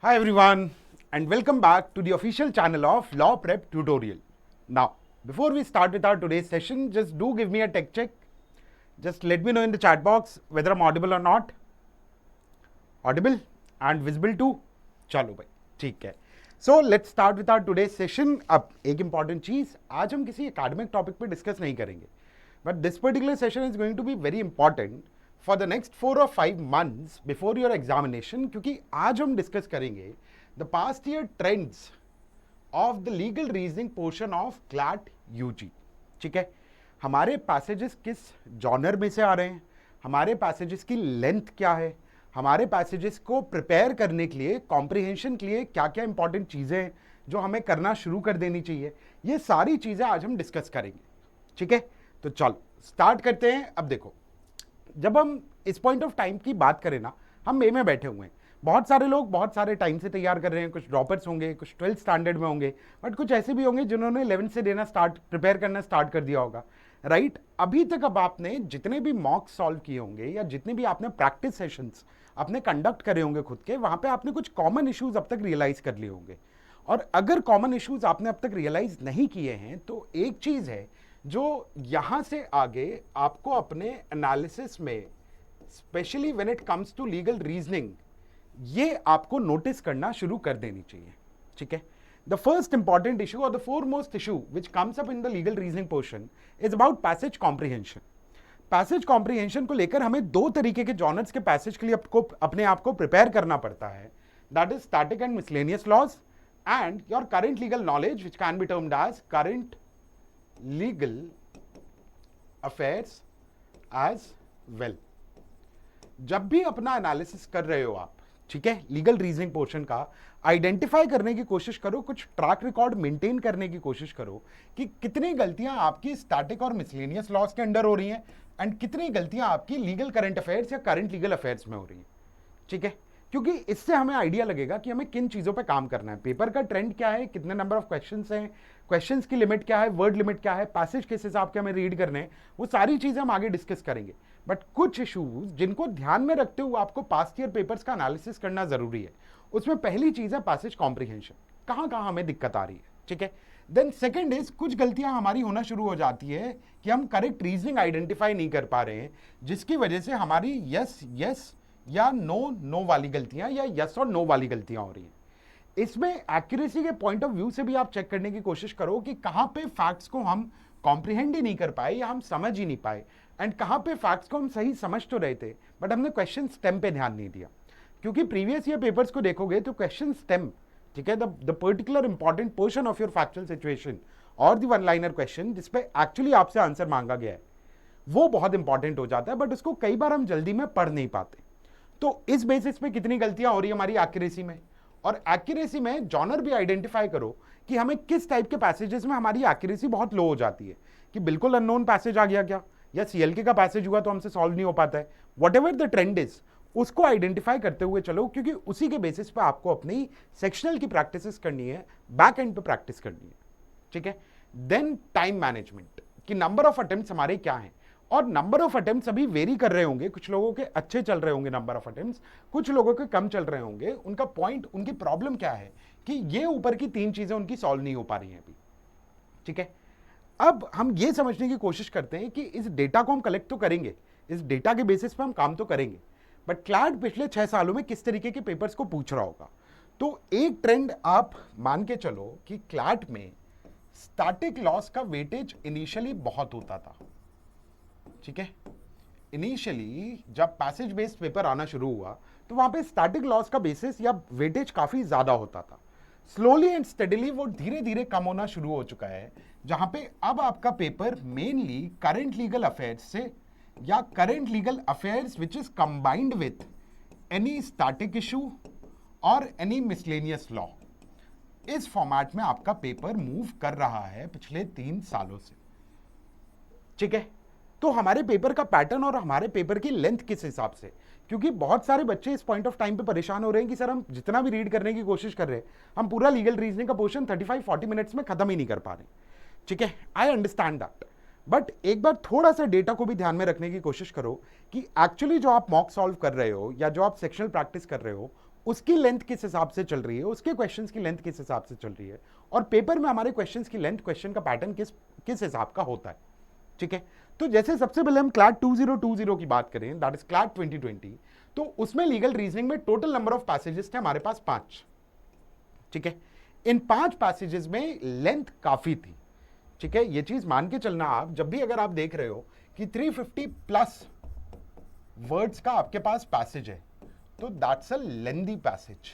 Hi everyone and welcome back to the official channel of Law Prep Tutorial. Now, before we start with our today's session, just do give me a tech check. Just let me know in the chat box whether I'm audible or not. Audible and visible too. चलो भाई ठीक है. So let's start with our today's session. अब एक important चीज, आज हम किसी academic topic पे discuss नहीं करेंगे. But this particular session is going to be very important for the next 4 or 5 months before your examination, क्योंकि आज हम डिस्कस करेंगे the past year trends of the legal reasoning portion of CLAT UG. ठीक है, हमारे passages किस genre में से आ रहे हैं, हमारे पैसेजेस की लेंथ क्या है, हमारे पैसेजेस को प्रिपेयर करने के लिए, कॉम्प्रिहेंशन के लिए क्या क्या इंपॉर्टेंट चीज़ें हैं जो हमें करना शुरू कर देनी चाहिए, ये सारी चीज़ें आज हम डिस्कस करेंगे. ठीक है, तो चलो स्टार्ट करते हैं. अब देखो, जब हम इस पॉइंट ऑफ टाइम की बात करें ना, हम मे में बैठे हुए हैं, बहुत सारे लोग बहुत सारे टाइम से तैयार कर रहे हैं. कुछ ड्रॉपर्स होंगे, कुछ 12th स्टैंडर्ड में होंगे, बट कुछ ऐसे भी होंगे जिन्होंने 11th से देना प्रिपेयर करना स्टार्ट कर दिया होगा. राइट, अभी तक अब आपने जितने भी मॉक सॉल्व किए होंगे या जितने भी आपने प्रैक्टिस सेशंस अपने कंडक्ट करे होंगे खुद के, वहां पे आपने कुछ कॉमन इश्यूज अब तक रियलाइज कर लिए होंगे. और अगर कॉमन इश्यूज आपने अब तक रियलाइज नहीं किए हैं तो एक चीज है जो यहां से आगे आपको अपने एनालिसिस में, specially when it comes to legal reasoning, ये आपको नोटिस करना शुरू कर देनी चाहिए. ठीक है, द फर्स्ट इंपॉर्टेंट इशू और the foremost issue which comes up in the legal reasoning portion is about passage comprehension. Passage comprehension को लेकर हमें दो तरीके के जॉनर्स के पैसेज के लिए अपने आप को प्रिपेयर करना पड़ता है. That is static and miscellaneous laws and your current legal knowledge which can be termed as current legal affairs as well. जब भी अपना एनालिसिस कर रहे हो आप, ठीक है, लीगल रीजनिंग पोर्शन का, आइडेंटिफाई करने की कोशिश करो, कुछ ट्रैक रिकॉर्ड मेंटेन करने की कोशिश करो कि कितनी गलतियां आपकी स्टैटिक और मिसलेनियस लॉज के अंडर हो रही हैं एंड कितनी गलतियां आपकी लीगल करंट अफेयर्स या करंट लीगल अफेयर्स में हो रही हैं. ठीक है, क्योंकि इससे हमें आइडिया लगेगा कि हमें किन चीजों पे काम करना है, पेपर का ट्रेंड क्या है, कितने नंबर ऑफ क्वेश्चंस हैं, क्वेश्चंस की लिमिट क्या है, वर्ड लिमिट क्या है, पैसेज किस हिसाब के हमें रीड करने हैं, वो सारी चीजें हम आगे डिस्कस करेंगे. बट कुछ इश्यूज जिनको ध्यान में रखते हुए आपको पास्ट ईयर पेपर्स का एनालिसिस करना जरूरी है, उसमें पहली चीज है पैसेज कॉम्प्रिहेंशन. कहां कहां हमें दिक्कत आ रही है. ठीक है, देन सेकंड इज, कुछ गलतियां हमारी होना शुरू हो जाती है कि हम करेक्ट रीजनिंग आइडेंटिफाई नहीं कर पा रहे हैं, जिसकी वजह से हमारी यस यस या नो नो वाली गलतियां या यस और नो वाली गलतियां हो रही हैं. इसमें एक्यूरेसी के पॉइंट ऑफ व्यू से भी आप चेक करने की कोशिश करो कि कहां पे फैक्ट्स को हम कॉम्प्रिहेंड ही नहीं कर पाए या हम समझ ही नहीं पाए, एंड कहां पे फैक्ट्स को हम सही समझ तो रहे थे बट हमने क्वेश्चन स्टेम पे ध्यान नहीं दिया. क्योंकि प्रीवियस ईयर पेपर्स को देखोगे तो क्वेश्चन स्टेम, ठीक है, the particular important portion of your factual situation और द वन लाइनर क्वेश्चन जिसपे एक्चुअली आपसे आंसर मांगा गया है, वो बहुत इंपॉर्टेंट हो जाता है, बट उसको कई बार हम जल्दी में पढ़ नहीं पाते. तो इस बेसिस पे कितनी गलतियां हो रही है हमारी एक्यूरेसी में, और एक्यूरेसी में जॉनर भी आइडेंटिफाई करो कि हमें किस टाइप के पैसेजेस में हमारी एक्यूरेसी बहुत लो हो जाती है, कि बिल्कुल अननोन पैसेज आ गया क्या, या सीएलके का पैसेज हुआ तो हमसे सॉल्व नहीं हो पाता है. What ever the trend is, उसको आइडेंटिफाई करते हुए चलो, क्योंकि उसी के बेसिस पे आपको अपनी सेक्शनल की प्रैक्टिस करनी है, बैक एंड पे प्रैक्टिस करनी है. ठीक है, देन टाइम मैनेजमेंट, कि नंबर ऑफ अटेम्प्ट्स हमारे क्या हैं, और नंबर ऑफ अटेम्प्ट्स अभी वेरी कर रहे होंगे, कुछ लोगों के अच्छे चल रहे होंगे नंबर ऑफ अटेम्प्ट्स, कुछ लोगों के कम चल रहे होंगे. उनका पॉइंट, उनकी प्रॉब्लम क्या है कि ये ऊपर की 3 चीजें उनकी सॉल्व नहीं हो पा रही हैं अभी. ठीक है, अब हम ये समझने की कोशिश करते हैं कि इस डेटा को हम कलेक्ट तो करेंगे, इस डेटा के बेसिस पे हम काम तो करेंगे, बट क्लैट पिछले 6 सालों में किस तरीके के पेपर्स को पूछ रहा होगा. तो एक ट्रेंड आप मान के चलो कि क्लैट में स्टैटिक लॉस का वेटेज इनिशियली बहुत होता था. ठीक है, इनिशियली जब पैसेज बेस्ड पेपर आना शुरू हुआ तो वहां पे स्टैटिक लॉस का बेसिस या वेटेज काफी ज्यादा होता था. स्लोली एंड स्टेडीली वो धीरे धीरे कम होना शुरू हो चुका है, जहां पे अब आपका paper mainly current legal affairs से या current legal affairs which is combined with any static issue और एनी मिसलेनियस लॉ, इस फॉर्मेट में आपका पेपर मूव कर रहा है पिछले 3 सालों से. ठीक है, तो हमारे पेपर का पैटर्न और हमारे पेपर की लेंथ किस हिसाब से, क्योंकि बहुत सारे बच्चे इस पॉइंट ऑफ टाइम पे परेशान हो रहे हैं कि सर हम जितना भी रीड करने की कोशिश कर रहे हैं, हम पूरा लीगल रीजनिंग का पोर्शन 35-40 मिनट्स में खत्म ही नहीं कर पा रहे. ठीक है, आई अंडरस्टैंड दैट, बट एक बार थोड़ा सा डेटा को भी ध्यान में रखने की कोशिश करो कि एक्चुअली जो आप मॉक सॉल्व कर रहे हो या जो आप सेक्शनल प्रैक्टिस कर रहे हो, उसकी लेंथ किस हिसाब से चल रही है, उसके क्वेश्चंस की लेंथ किस हिसाब से चल रही है, और पेपर में हमारे क्वेश्चंस की लेंथ, क्वेश्चन का पैटर्न किस हिसाब का होता है, ठीक है। तो जैसे सबसे पहले हम क्लैट 2020 की बात करें, दैट इज क्लैट 2020, तो उसमें लीगल रीजनिंग में टोटल नंबर ऑफ पैसेजेस थे हमारे पास 5, ठीक है। इन 5 पैसेजेस में लेंथ काफी थी, ठीक है। ये चीज मान के चलना, आप जब भी अगर आप देख रहे हो कि 350 प्लस वर्ड्स का आपके पास पैसेज है, तो दैट्स अ लेंदी पैसेज,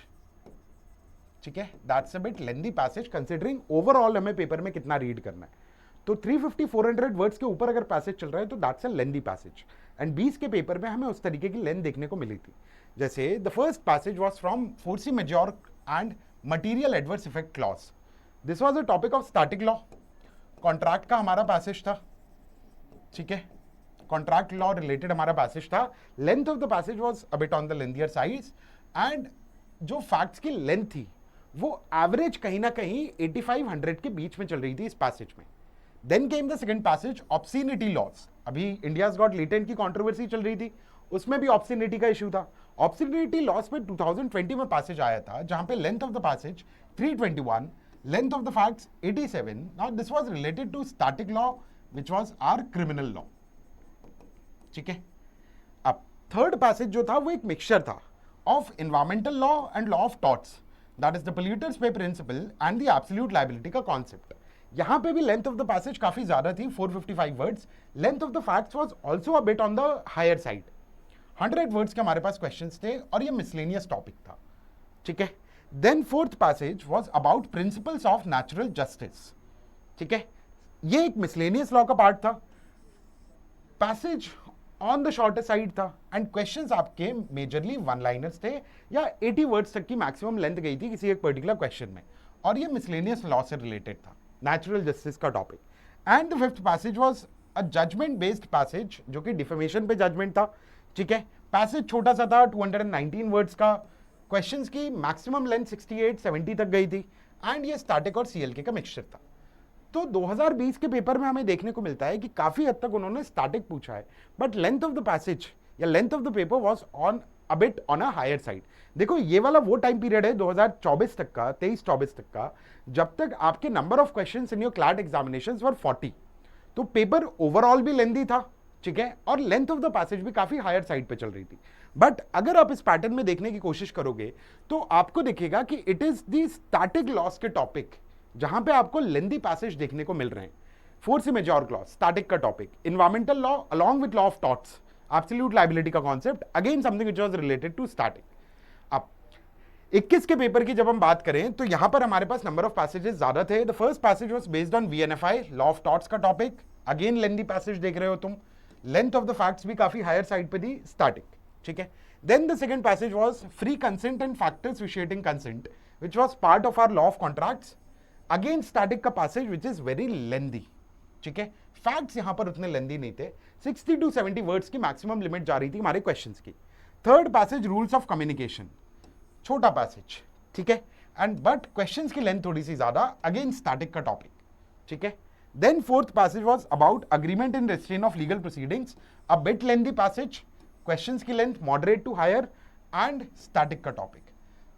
ठीक है। That's a bit lengthy passage considering overall हमें पेपर में कितना रीड करना है। तो 350-400 वर्ड्स के ऊपर अगर पैसेज चल रहा है तो that's a lengthy passage, and 20 के पेपर में हमें उस तरीके की लेंथ देखने को मिली थी। जैसे the first passage was from force majeure and material adverse effect clause. This was a topic of static law, contract का हमारा पैसेज था, ठीक है। कॉन्ट्रैक्ट लॉ रिलेटेड हमारा पैसेज था। Length of the passage was a bit on the lengthier sides, and जो facts की length थी वो एवरेज कहीं ना कहीं 8500 के बीच में चल रही थी इस पैसेज में। Then came the second passage, obscenity laws. अभी इंडियाज गॉट लेटेंट की कंट्रोवर्सी चल रही थी, उसमें भी ऑब्सिनिटी का इशू था। ऑब्सिनिटी लॉस में 2020 में पैसेज आया था जहां पे length of the passage 321, length of the facts 87। Now this was related to static law which was our criminal law, ठीक है। अब थर्ड पैसेज जो था वो एक मिक्सचर था of environmental law and law of torts, that is the polluter's pays principle and the absolute liability का concept. यहां पे भी लेंथ ऑफ द पैसेज काफी ज्यादा थी, 455 words. Length of the facts was also a bit on the higher side, 100 words के हमारे पास questions थे, और ये मिसलेनियस टॉपिक था, ठीक है। Then fourth passage was about principles of natural justice, ठीक है। ये एक मिसलेनियस लॉ का पार्ट था, passage on the shorter side था, एंड क्वेश्चंस आपके मेजरली वन लाइनर्स थे, या 80 वर्ड्स तक की मैक्सिमम लेंथ गई थी किसी एक पर्टिकुलर क्वेश्चन में, और ये मिसलेनियस लॉ से रिलेटेड था, नेचुरल जस्टिस का topic. And the fifth passage was a judgement based passage, जो कि डिफेमेशन पे जजमेंट था, ठीक है। पैसेज छोटा सा था, 219 वर्ड्स का, क्वेश्चंस की मैक्सिमम लेंथ 68-70 तक गई थी, एंड ये स्टैटिक और सीएलके का मिक्सचर था। तो 2020 के पेपर में हमें देखने को मिलता है कि काफी हद तक उन्होंने स्टैटिक पूछा है, but length of the passage या length of the paper was on a bit on a higher side. देखो ये वाला वो टाइम पीरियड है 2024 तक का, 23-24 तक का, जब तक आपके number of questions in your CLAT examinations were 40, तो पेपर ओवरऑल भी लेंथी था, ठीक है, और लेंथ ऑफ द पैसेज भी काफी हायर साइड पे चल रही थी। बट अगर आप इस पैटर्न में देखने की कोशिश करोगे तो आपको दिखेगा कि it is the static loss के टॉपिक जहां पे आपको लेंदी पैसेज देखने को मिल रहे हैं। फोर्स मेजॉर क्लॉज, स्टैटिक का topic, environmental law along with law of torts, absolute liability का concept, again something which was related to static. अब 21 के पेपर की जब हम बात करें तो यहां पर हमारे पास नंबर ऑफ पैसेजेस ज्यादा थे। The first passage was based on VNFI, law of torts का टॉपिक, अगेन लेंदी पैसेज देख रहे हो तुम, लेंथ ऑफ द फैक्ट्स भी काफी हायर साइड पे थी, स्टैटिक, ठीक है। Then the second passage was free consent and factors vitiating consent, which was part of our law of contracts, again static का passage which is very lengthy, ठीक है। Facts यहां पर उतने लेंदी नहीं थे, 60-70 वर्ड्स की मैक्सिमम लिमिट जा रही थी हमारे क्वेश्चंस की। Third passage rules of communication, छोटा पैसेज, ठीक है, एंड बट क्वेश्चंस की लेंथ थोड़ी सी ज्यादा, अगेन स्टैटिक का टॉपिक, ठीक है। Then fourth passage was about agreement in restraint of legal proceedings, a bit lengthy passage, questions की length moderate to higher, and static का टॉपिक।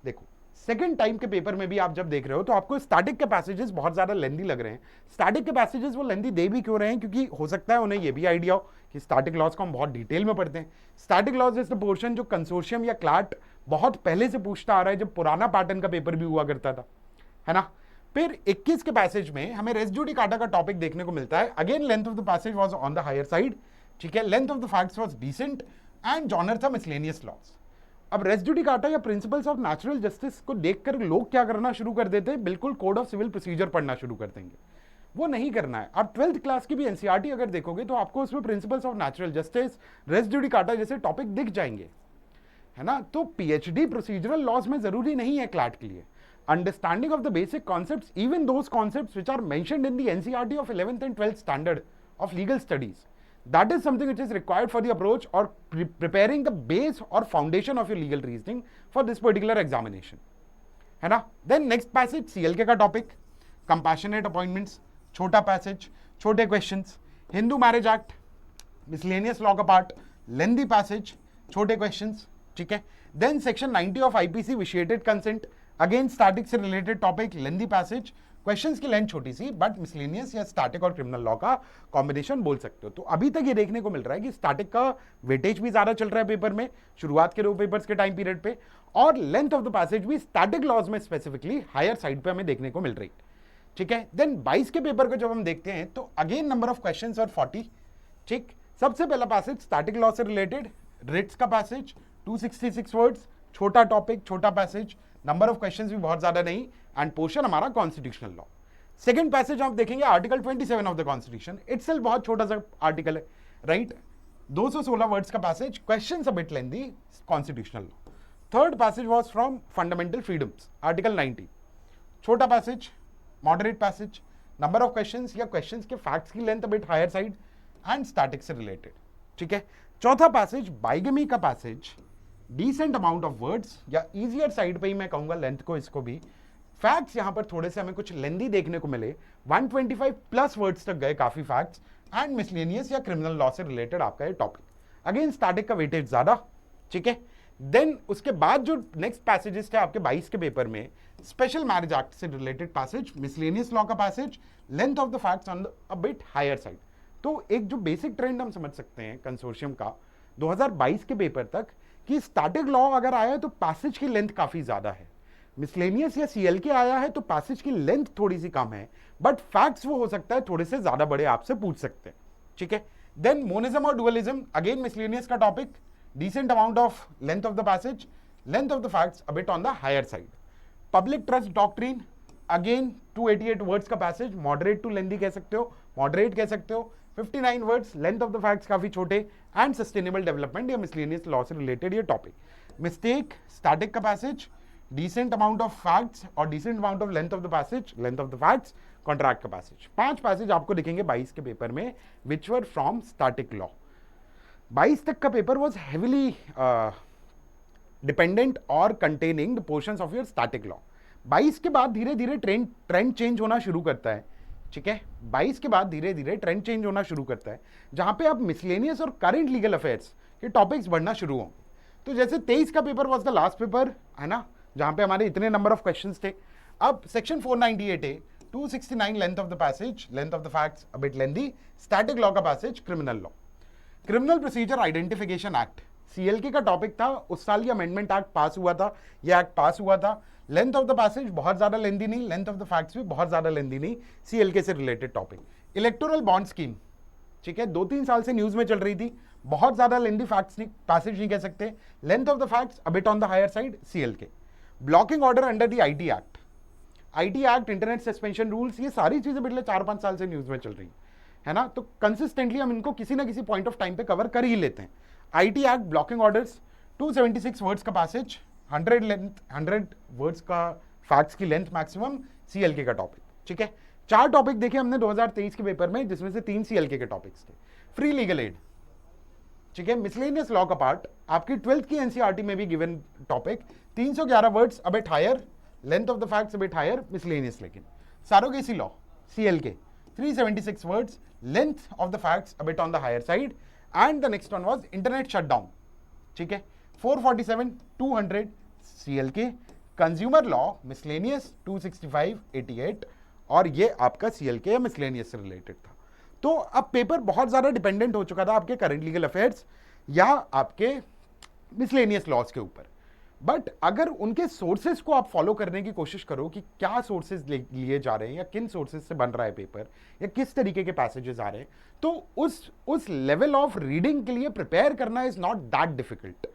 देखो सेकंड टाइम के पेपर में भी आप जब देख रहे हो तो आपको स्टैटिक के पैसेजेस बहुत ज्यादा लेंदी लग रहे हैं। स्टैटिक के पैसेजेस वो लेंदी दे भी क्यों रहे हैं, क्योंकि हो सकता है उन्हें ये भी आइडिया हो कि स्टैटिक लॉज को हम बहुत डिटेल में पढ़ते हैं। Static laws is the portion जो कंसोर्शियम या क्लैट बहुत पहले से पूछता आ रहा है, जब पुराना पैटर्न का पेपर भी हुआ करता था, है ना। फिर 21 के पैसेज में हमें रेस जुडिकाटा का टॉपिक देखने को मिलता है, again length of the passage was on the higher side, ठीक है। Length of the facts was decent, and genre था मिसलेनियस लॉज। अब रेस जुडिकाटा या प्रिंसिपल्स ऑफ नेचुरल जस्टिस को देखकर लोग क्या करना शुरू कर देते हैं, बिल्कुल कोड ऑफ सिविल प्रोसीजर पढ़ना शुरू कर देंगे। वो नहीं करना है। आप 12th क्लास की भी एनसीईआरटी अगर देखोगे तो आपको उसमें principles of natural justice, res judicata जैसे टॉपिक दिख जाएंगे, है ना। तो पीएचडी प्रोसीजरल लॉज में जरूरी नहीं है क्लैट के लिए। Understanding of the basic concepts, even those concepts which are mentioned in the NCERT of 11th and 12th standard of legal studies, that is something which is required for the approach or preparing the base or foundation of your legal reasoning for this particular examination, है ना। Then next passage CLK का topic, compassionate appointments, छोटा passage, छोटे questions, Hindu Marriage Act, miscellaneous law का part, lengthy passage, छोटे questions, ठीक है। Then section 90 of IPC vitiated consent, again static से related topic, lengthy passage, questions की length छोटी सी, बट मिसलेनियस या स्टैटिक और क्रिमिनल लॉ का कॉम्बिनेशन बोल सकते हो। तो अभी तक ये देखने को मिल रहा है कि स्टैटिक का वेटेज भी ज्यादा चल रहा है पेपर में, शुरुआत के 2 पेपर्स के टाइम पीरियड पे, और लेंथ ऑफ द पैसेज भी स्टैटिक लॉज में स्पेसिफिकली हायर साइड पे हमें देखने को मिल रही है। ठीक है। देन 22 के पेपर को जब हम देखते हैं तो अगेन नंबर ऑफ क्वेश्चंस और 40। ठीक, सबसे पहला पैसेज स्टैटिक लॉ से रिलेटेड, रिट्स का पैसेज 266 वर्ड्स, छोटा टॉपिक, छोटा पैसेज, नंबर ऑफ क्वेश्चंस भी बहुत ज्यादा नहीं, एंड पोर्शन हमारा कॉन्स्टिट्यूशनल लॉ। सेकंड पैसेज आप देखेंगे article 27 of the constitution, itself बहुत छोटा सा आर्टिकल है, राइट, 216 वर्ड्स का passage, questions a bit lengthy, constitutional law. Third passage was from fundamental freedoms, article 90, छोटा passage, moderate passage, number of questions या questions के फैक्ट्स की length a bit higher side, and static से रिलेटेड। ठीक है। चौथा पैसेज बाइगमी का passage, decent amount of words या इजियर साइड पे ही मैं कहूंगा लेंथ को, इसको भी फैक्ट्स यहां पर थोड़े से हमें कुछ लेंदी देखने को मिले, 125 प्लस वर्ड्स तक गए काफी फैक्ट्स, एंड मिसलेनियस या क्रिमिनल लॉ से रिलेटेड आपका ये टॉपिक, अगेन स्टैटिक का वेटेज ज्यादा। ठीक है। देन उसके बाद जो नेक्स्ट पैसेजेस थे आपके 22 के पेपर में, स्पेशल मैरिज एक्ट से रिलेटेड पैसेज, मिसलेनियस लॉ का passage, length of the facts on a bit higher side. तो एक जो बेसिक ट्रेंड हम समझ सकते हैं कंसोर्शियम का 2022 के पेपर तक, कि स्टैटिक लॉ अगर आया है तो पैसेज की लेंथ काफी ज्यादा है, मिसलेनियस या सीएलके आया है तो पैसेज की लेंथ थोड़ी सी कम है, बट फैक्ट्स वो हो सकता है थोड़े से ज्यादा बड़े आपसे पूछ सकते हैं। ठीक है। देन मोनिज्म और डुअलिज्म, अगेन मिसलेनियस का topic, decent amount of length of the passage, length of the facts a bit on the higher side. Public trust doctrine, again 288 words का passage, moderate to lengthy कह सकते हो, moderate कह सकते हो, 59 words, length of the facts काफी छोटे, and sustainable development या miscellaneous law से related ये topic. Mistake, static का passage, decent amount of facts और decent amount of length of the passage, length of the facts, contract का passage. 5 passage आपको दिखेंगे 22 के पेपर में, which were from static law. 22 तक का पेपर वॉज हेविली डिपेंडेंट और containing the portions of your static law. 22 के बाद धीरे धीरे ट्रेंड चेंज होना शुरू करता है। ठीक है। 22 के बाद धीरे धीरे ट्रेंड चेंज होना शुरू करता है, जहां पे अब मिसलेनियस और करंट लीगल अफेयर्स के टॉपिक्स बढ़ना शुरू होंगे। तो जैसे 23 का paper was the last paper, है ना, जहां पे हमारे इतने नंबर ऑफ क्वेश्चंस थे। अब सेक्शन 498 है, 269 length of the passage, length of the facts a bit lengthy, static law का passage, criminal law. Criminal procedure identification act, CLK का टॉपिक था, उस साल ये अमेंडमेंट एक्ट पास हुआ था, ये एक्ट पास हुआ था। लेंथ ऑफ द पैसेज बहुत ज्यादा लेंदी नहीं, लेंथ ऑफ द फैक्ट्स भी बहुत ज्यादा लेंदी नहीं, सीएलके से related topic. Electoral bond scheme, ठीक है, 2-3 साल से न्यूज में चल रही थी, बहुत ज्यादा लेंदी फैक्ट्स नहीं, पैसेज नहीं कह सकते, length of the facts a bit on the higher side, CLK. Blocking order under the IT act, IT act, internet suspension rules, ये सारी चीजें पिछले 4-5 साल से न्यूज में चल रही है ना, तो कंसिस्टेंटली हम इनको किसी ना किसी पॉइंट ऑफ टाइम पे कवर कर ही लेते हैं। IT act, blocking orders, 276 words का पैसेज, 100 वर्ड्स का फैक्ट्स की लेंथ मैक्सिमम, सीएलके का टॉपिक। ठीक है। 4 टॉपिक देखे हमने 2023 के पेपर में, जिसमें से 3 सीएलके के टॉपिक्स थे। फ्री लीगल एड, ठीक है, मिसलेनियस लॉ का पार्ट, आपकी 12th की एनसीईआरटी में भी given topic, 311 words a bit higher, length of the facts a bit higher, miscellaneous. लेकिन surrogacy law, CLK, 376 words, length of the facts a bit on the higher side, and the next one was internet shutdown. ठीक है, 447, 200 CLK, consumer law, miscellaneous 265, 88, और ये आपका CLK या miscellaneous से related था। तो अब पेपर बहुत ज्यादा डिपेंडेंट हो चुका था आपके करंट लीगल अफेयर्स या आपके मिसलेनियस लॉज के ऊपर। बट अगर उनके सोर्सेज को आप फॉलो करने की कोशिश करो कि क्या सोर्सेज लिए जा रहे हैं या किन सोर्सेज से बन रहा है पेपर या किस तरीके के पैसेजेस आ रहे हैं, तो उस लेवल ऑफ रीडिंग के लिए प्रिपेयर करना इज नॉट दैट डिफिकल्ट।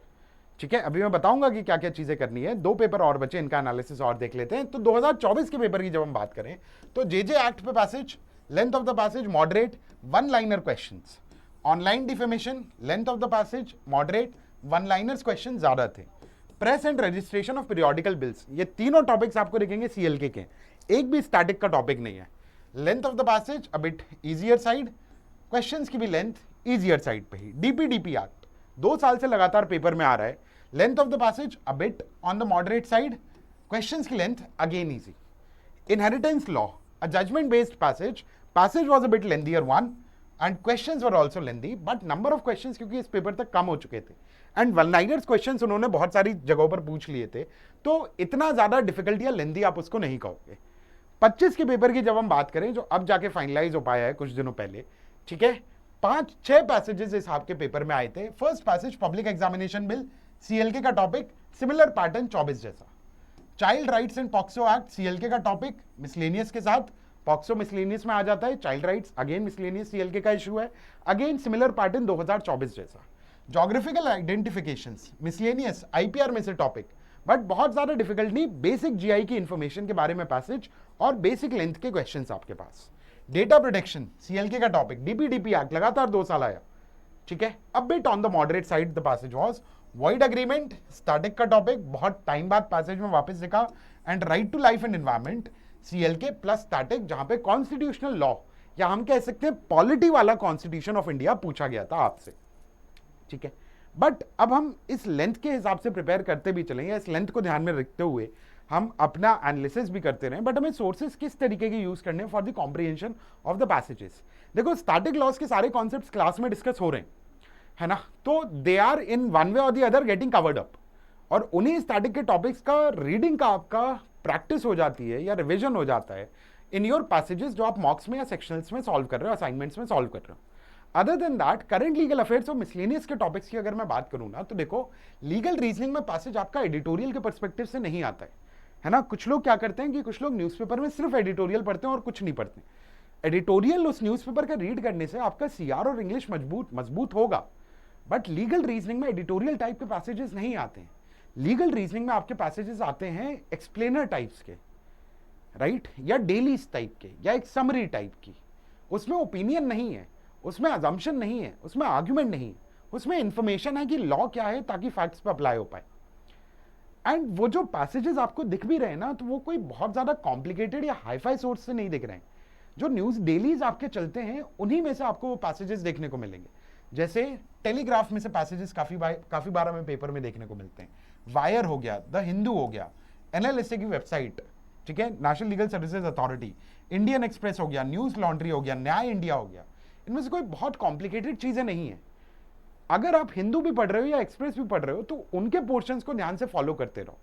ठीक है। अभी मैं बताऊंगा कि क्या क्या चीजें करनी है। 2 पेपर और बचे, इनका एनालिसिस और देख लेते हैं। तो 2024 के पेपर की जब हम बात करें तो जेजे एक्ट पे passage, length of the passage moderate, 1 liner questions. Online defamation, length of the passage moderate, 1 liners question ज्यादा थे। Press and registration of periodical bills, ये तीनों टॉपिक्स आपको दिखेंगे सीएलके के, एक भी स्टैटिक का टॉपिक नहीं है। Length of the passage a bit easier side, questions की भी लेंथ इजियर साइड पे ही। डीपीडीपी एक्ट 2 साल से लगातार पेपर में आ रहा है, length of the passage a bit on the moderate side, questions की length again easy. Inheritance law, a judgement based passage, passage was a bit lengthier 1, and questions were also lengthy, but number of questions क्योंकि इस paper तक कम हो चुके थे and one liners questions उन्होंने बहुत सारी जगहों पर पूछ लिए थे, तो इतना ज्यादा डिफिकल्टी या लेंदी आप उसको नहीं कहोगे। 25 के पेपर की जब हम बात करें, जो अब जाके फाइनलाइज हो पाया है कुछ दिनों पहले, ठीक है, 5-6 पैसेजेस इस आपके पेपर में आए थे। First passage public examination bill, CLK का टॉपिक, सिमिलर पैटर्न 24 जैसा। Child rights and POCSO act, CLK का टॉपिक मिसलेनियस के साथ, पॉक्सो मिसलेनियस में आ जाता है, चाइल्ड राइट्स अगेन मिसलेनियस सीएलके का इशू है, अगेन सिमिलर पैटर्न 2024 जैसा। ज्योग्राफिकल आइडेंटिफिकेशंस मिसलेनियस आईपीआर में से टॉपिक, बट बहुत ज्यादा डिफिकल्ट नहीं, बेसिक जीआई की इंफॉर्मेशन के बारे में पैसेज और बेसिक लेंथ के क्वेश्चंस आपके पास। डेटा प्रोटेक्शन सीएलके का टॉपिक, डीपीडीपी एक्ट लगातार 2 साल आया, ठीक है। A bit on the moderate side the passage was. Void agreement static का टॉपिक, बहुत टाइम बाद पैसेज में वापस दिखा। And right to life and environment CLK plus static, जहां पे कॉन्स्टिट्यूशनल लॉ या हम कह सकते हैं पॉलिटी वाला कॉन्स्टिट्यूशन ऑफ इंडिया पूछा गया था आपसे, ठीक है। बट अब हम इस लेंथ के हिसाब से प्रिपेयर करते भी चलेंगे, इस लेंथ को ध्यान में रखते हुए हम अपना एनालिसिस भी करते रहे, बट हमें सोर्सेस किस तरीके के यूज करने for the comprehension of the passages. देखो स्टैटिक लॉस के सारे कॉन्सेप्ट्स क्लास में डिस्कस हो रहे हैं, है ना, तो they are in one way और the other getting covered up, और उन्हीं स्टैटिक के टॉपिक्स का रीडिंग का आपका प्रैक्टिस हो जाती है या रिविजन हो जाता है इन योर पैसेजेस जो आप मॉक्स में या सेक्शनल्स में सॉल्व कर रहे हो, असाइनमेंट्स में सॉल्व कर रहे हो। Other than that current legal affairs और मिसलेनियस के टॉपिक्स की अगर मैं बात करूं ना, तो देखो लीगल रीजनिंग में पैसेज आपका एडिटोरियल के पर्सपेक्टिव से नहीं आता है ना। कुछ लोग क्या करते हैं कि कुछ लोग न्यूज़पेपर में सिर्फ एडिटोरियल पढ़ते हैं और कुछ नहीं पढ़ते। एडिटोरियल उस न्यूज़पेपर का रीड करने से आपका सीआर और इंग्लिश मजबूत होगा, बट लीगल रीजनिंग में एडिटोरियल टाइप के पैसेजेस नहीं आते हैं। लीगल रीजनिंग में आपके पैसेजेस आते हैं एक्सप्लेनर टाइप्स के, राइट, या डेलीज टाइप के, या एक समरी टाइप की। उसमें ओपिनियन नहीं है, उसमें अजम्पशन नहीं है, उसमें आर्ग्यूमेंट नहीं है, उसमें इंफॉर्मेशन है कि लॉ क्या है ताकि फैक्ट्स पे अप्लाई हो पाए। एंड वो जो पैसेजेस आपको दिख भी रहे हैं ना, तो वो कोई बहुत ज्यादा कॉम्प्लिकेटेड या हाईफाई सोर्स से नहीं दिख रहे हैं। जो न्यूज डेलीज आपके चलते हैं उन्हीं में से आपको वो पैसेजेस देखने को मिलेंगे। जैसे टेलीग्राफ में से पैसेजेस काफी बार हमें पेपर में देखने को मिलते हैं। वायर हो गया, द हिंदू हो गया, एनएलएसए की वेबसाइट, ठीक है, national legal services authority, Indian express हो गया, न्यूज लॉन्ड्री हो गया, न्याय इंडिया हो गया। इनमें से कोई बहुत कॉम्प्लिकेटेड चीजें नहीं है। अगर आप हिंदू भी पढ़ रहे हो या एक्सप्रेस भी पढ़ रहे हो तो उनके पोर्शंस को ध्यान से फॉलो करते रहो।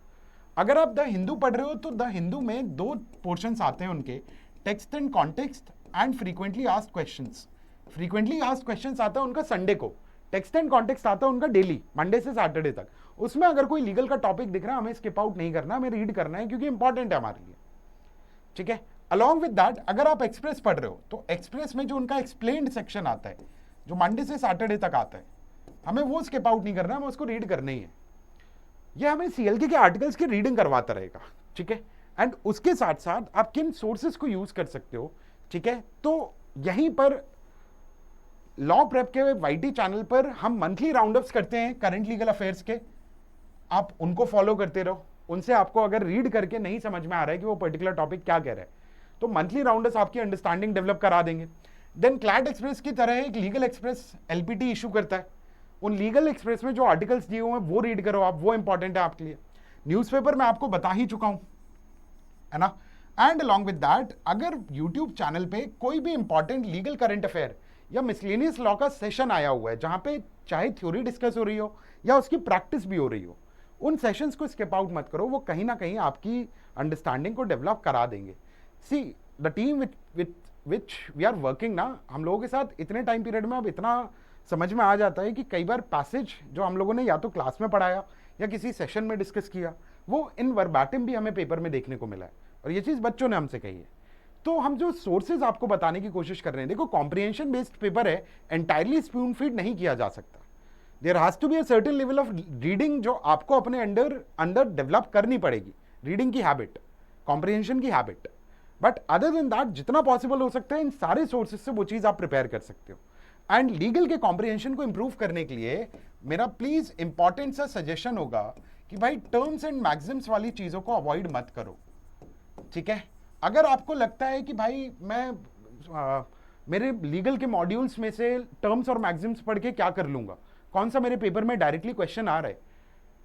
अगर आप द हिंदू पढ़ रहे हो तो द हिंदू में 2 पोर्शंस आते हैं उनके, text and context and frequently asked questions. Frequently asked questions आता है उनका संडे को, टेक्स्ट एंड कॉन्टेक्स्ट आता है उनका डेली, मंडे से सैटरडे तक। उसमें अगर कोई लीगल का टॉपिक दिख रहा है हमें स्किप आउट नहीं करना, हमें रीड करना है क्योंकि इंपॉर्टेंट है हमारे लिए, ठीक है। अलॉन्ग विद दैट अगर आप एक्सप्रेस पढ़ रहे हो तो एक्सप्रेस में जो उनका एक्सप्लेन्ड सेक्शन आता है जो मंडे से सैटरडे तक आता है, हमें वो स्किप आउट नहीं करना, हमें उसको रीड करना ही है। ये हमें सीएलके के आर्टिकल्स की रीडिंग करवाता रहेगा, ठीक है। एंड उसके साथ साथ आप किन सोर्सेज को यूज कर सकते हो, ठीक है। तो यहीं पर लॉ प्रेप के वाईटी चैनल पर हम मंथली राउंडअप्स करते हैं करंट लीगल अफेयर्स के, आप उनको फॉलो करते रहो। उनसे आपको अगर रीड करके नहीं समझ में आ रहा है कि वो पर्टिकुलर टॉपिक क्या कह रहा है, तो मंथली राउंडर्स आपकी अंडरस्टैंडिंग डेवलप करा देंगे। देन क्लैट एक्सप्रेस की तरह एक लीगल एक्सप्रेस एलपीटी इशू करता है, उन लीगल एक्सप्रेस में जो आर्टिकल्स दिए हुए हैं वो रीड करो आप, वो इंपॉर्टेंट है आपके लिए। न्यूज़पेपर में आपको बता ही चुका हूं, है ना। एंड अलॉन्ग विद दैट अगर यूट्यूब चैनल पे कोई भी इंपॉर्टेंट लीगल करंट अफेयर या मिसलेनियस लॉ का सेशन आया हुआ है जहां पे चाहे थ्योरी डिस्कस हो रही हो या उसकी प्रैक्टिस भी हो रही हो, उन सेशंस को स्किप आउट मत करो, वो कहीं ना कहीं आपकी अंडरस्टैंडिंग को डेवलप करा देंगे। See the team which we are working ना, हम लोगों के साथ इतने टाइम पीरियड में अब इतना समझ में आ जाता है कि कई बार पैसेज जो हम लोगों ने या तो क्लास में पढ़ाया या किसी सेशन में डिस्कस किया, वो इन वर्बैटिम भी हमें पेपर में देखने को मिला है, और ये चीज़ बच्चों ने हमसे कही है। तो हम जो सोर्सेज आपको बताने की कोशिश कर रहे हैं, देखो कॉम्प्रिहेंशन बेस्ड पेपर है, एंटायरली स्पून फीड नहीं किया जा सकता। There has to be a certain level of reading जो आपको अपने अंदर डेवलप करनी पड़ेगी, रीडिंग की हैबिट, कॉम्प्रिहेंशन की habit. But other than that जितना पॉसिबल हो सकता है इन सारे सोर्सेज से वो चीज़ आप प्रिपेयर कर सकते हो। एंड लीगल के कॉम्प्रिहेंशन को इंप्रूव करने के लिए मेरा प्लीज इंपॉर्टेंट सा सजेशन होगा कि भाई टर्म्स एंड मैक्सिम्स वाली चीजों को अवॉइड मत करो, ठीक है। अगर आपको लगता है कि भाई मैं मेरे लीगल के मॉड्यूल्स में से टर्म्स और मैक्सिम्स पढ़ के क्या कर लूंगा, कौन सा मेरे पेपर में डायरेक्टली क्वेश्चन आ रहा है,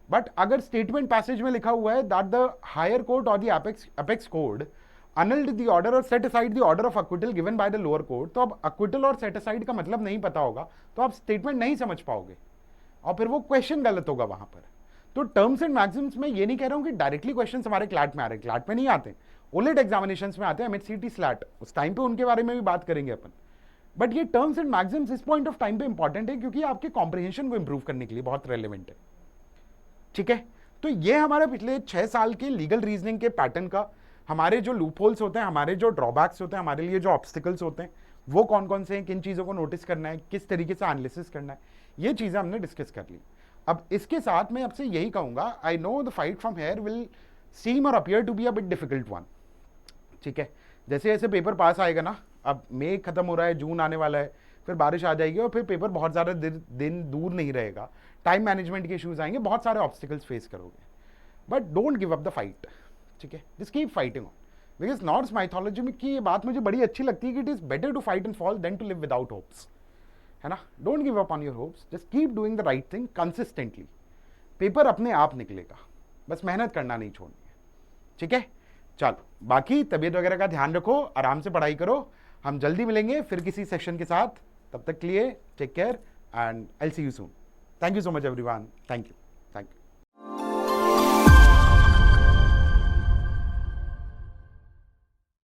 बट अगर स्टेटमेंट पैसेज में लिखा हुआ है दैट द हायर कोर्ट और the apex code annulled the order or set aside the order of acquittal given by the lower court. तो अब acquittal और set aside का मतलब नहीं पता होगा तो आप स्टेटमेंट नहीं समझ पाओगे और फिर वो क्वेश्चन गलत होगा वहां पर. तो टर्म्स एंड मैक्सिम्स में ये नहीं कह रहा हूं कि डायरेक्टली क्वेश्चन हमारे क्लैट में आ रहे हैं, क्लैट में नहीं आते, ओलेट एग्जामिनेशंस में आते हैं, एमएचसीटी स्लैट, उस टाइम पे उनके बारे में भी बात करेंगे अपन. बट ये टर्म्स एंड मैक्सिम्स इस पॉइंट ऑफ टाइम पे इंपॉर्टेंट है क्योंकि आपके कॉम्प्रिहेंशन को इंप्रूव करने के लिए बहुत रेलिवेंट है. ठीक है, तो ये हमारे पिछले 6 साल के लीगल रीजनिंग के पैटर्न का, हमारे जो लूप होल्स होते हैं, हमारे जो ड्रॉबैक्स होते हैं, हमारे लिए जो ऑब्स्टिकल्स होते हैं, वो कौन कौन से हैं, किन चीज़ों को नोटिस करना है, किस तरीके से एनालिसिस करना है, ये चीज़ें हमने डिस्कस कर ली. अब इसके साथ मैं आपसे यही कहूँगा, I know the fight from here will seem और appear to be a bit difficult one. ठीक है, जैसे जैसे पेपर पास आएगा ना, अब मई खत्म हो रहा है, जून आने वाला है, फिर बारिश आ जाएगी और फिर पेपर बहुत ज़्यादा दिन दूर नहीं रहेगा, टाइम मैनेजमेंट के इश्यूज आएंगे, बहुत सारे ऑब्स्टिकल्स फेस करोगे. But don't give up the fight. ठीक है, just keep fighting on. Because Norse mythology में की ये बात मुझे बड़ी अच्छी लगती है कि it is better to fight and fall than to live without hopes. है ना, don't give up on your hopes, just keep doing the right thing consistently. Paper अपने आप निकलेगा, बस मेहनत करना नहीं छोड़नी है. ठीक है, चलो बाकी तबीयत वगैरह का ध्यान रखो, आराम से पढ़ाई करो. हम जल्दी मिलेंगे फिर किसी सेशन के साथ. तब तक के लिए take care and I will see you soon. Thank you so much everyone. Thank you.